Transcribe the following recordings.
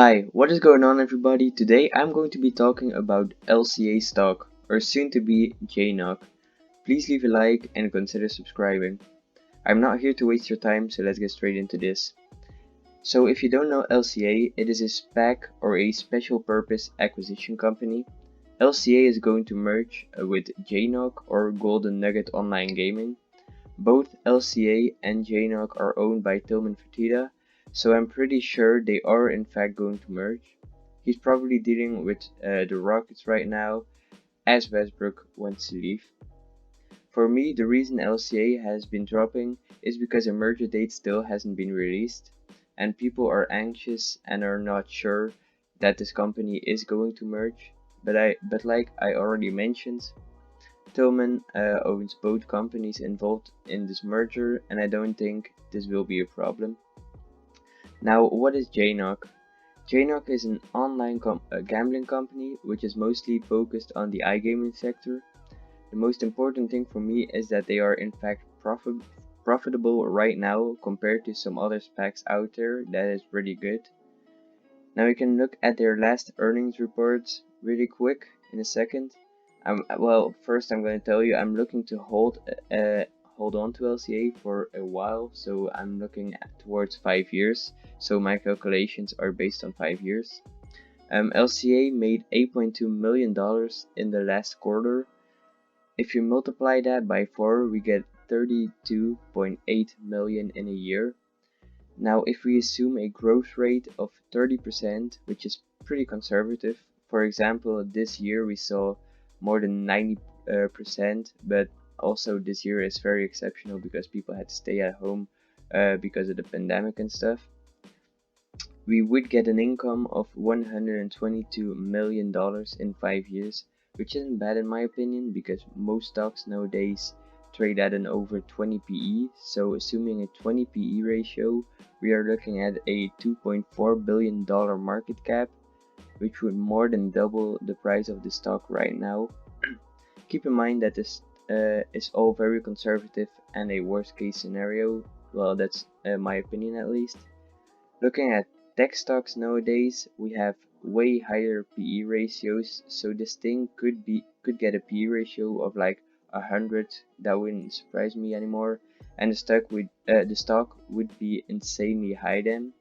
Hi, what is going on everybody? Today I'm going to be talking about LCA stock, or soon to be GNOG. Please leave a like and consider subscribing. I'm not here to waste your time, so let's get straight into this. So if you don't know LCA, it is a SPAC or a special purpose acquisition company. LCA is going to merge with GNOG or Golden Nugget Online Gaming. Both LCA and GNOG are owned by Tillman Fertitta, so I'm pretty sure they are in fact going to merge. He's probably dealing with the Rockets right now, as Westbrook wants to leave. For me, the reason LCA has been dropping is because a merger date still hasn't been released, and people are anxious and are not sure that this company is going to merge. But like I already mentioned, Tillman owns both companies involved in this merger, and I don't think this will be a problem. Now, what is GNOG? GNOG is an online gambling company which is mostly focused on the iGaming sector. The most important thing for me is that they are in fact profitable right now compared to some other SPACs out there. That is really good. Now we can look at their last earnings reports really quick in a second. Well, first I'm going to tell you I'm looking to hold on to LCA for a while, so I'm looking towards 5 years. So my calculations are based on 5 years. LCA made $8.2 million in the last quarter. If you multiply that by 4, we get 32.8 million in a year. Now, if we assume a growth rate of 30%, which is pretty conservative, for example, this year we saw more than 90%, but also this year is very exceptional because people had to stay at home because of the pandemic and stuff. We would get an income of $122 million in 5 years, which isn't bad in my opinion because most stocks nowadays trade at an over 20 PE, so assuming a 20 PE ratio, we are looking at a $2.4 billion market cap, which would more than double the price of the stock right now. Keep in mind that this is all very conservative and a worst case scenario. Well, that's my opinion at least. Looking at tech stocks nowadays, we have way higher PE ratios, so this thing could get a PE ratio of like 100. That wouldn't surprise me anymore, and the stock would be insanely high then.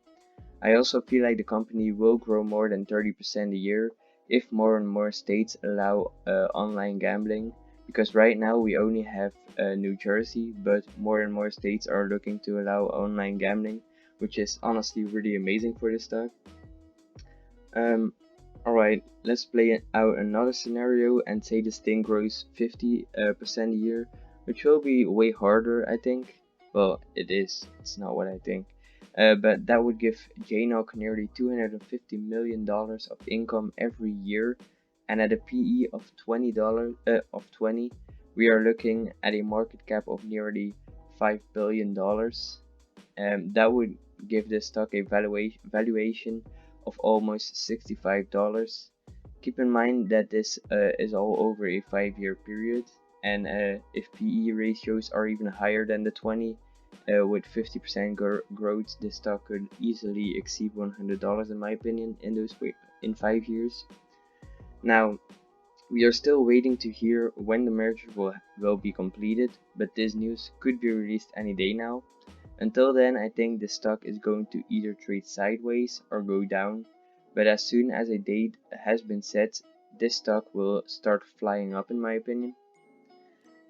I also feel like the company will grow more than 30% a year if more and more states allow online gambling, because right now we only have New Jersey, but more and more states are looking to allow online gambling, which is honestly really amazing for this stock. Alright, let's play out another scenario and say this thing grows 50% a year, which will be way harder, I think. Well, it is, it's not what I think. But that would give GNOG nearly $250 million of income every year, and at a PE of $20, we are looking at a market cap of nearly $5 billion. That would give this stock a valuation of almost $65. Keep in mind that this is all over a 5-year period, and if PE ratios are even higher than the 20, with 50% growth, this stock could easily exceed $100 in my opinion in 5 years. Now, we are still waiting to hear when the merger will be completed, but this news could be released any day now. Until then, I think the stock is going to either trade sideways or go down, but as soon as a date has been set, this stock will start flying up in my opinion.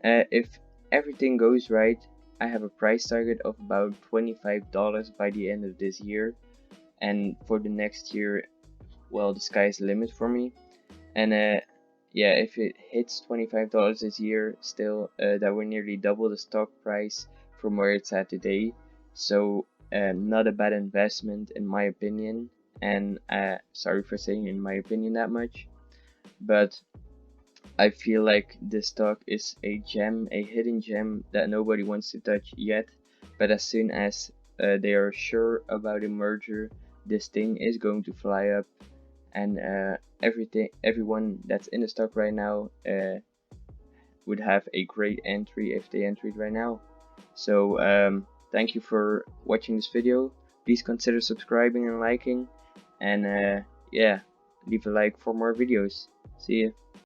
If everything goes right, I have a price target of about $25 by the end of this year, and for the next year, well, the sky's the limit for me. And yeah, if it hits $25 this year still, that will nearly double the stock price from where it's at today, so not a bad investment in my opinion, and sorry for saying in my opinion that much, but I feel like this stock is a gem, a hidden gem that nobody wants to touch yet, but as soon as they are sure about a merger, this thing is going to fly up, and everyone that's in the stock right now would have a great entry if they entered right now. So thank you for watching this video. Please consider subscribing and liking, and yeah, leave a like for more videos. See you.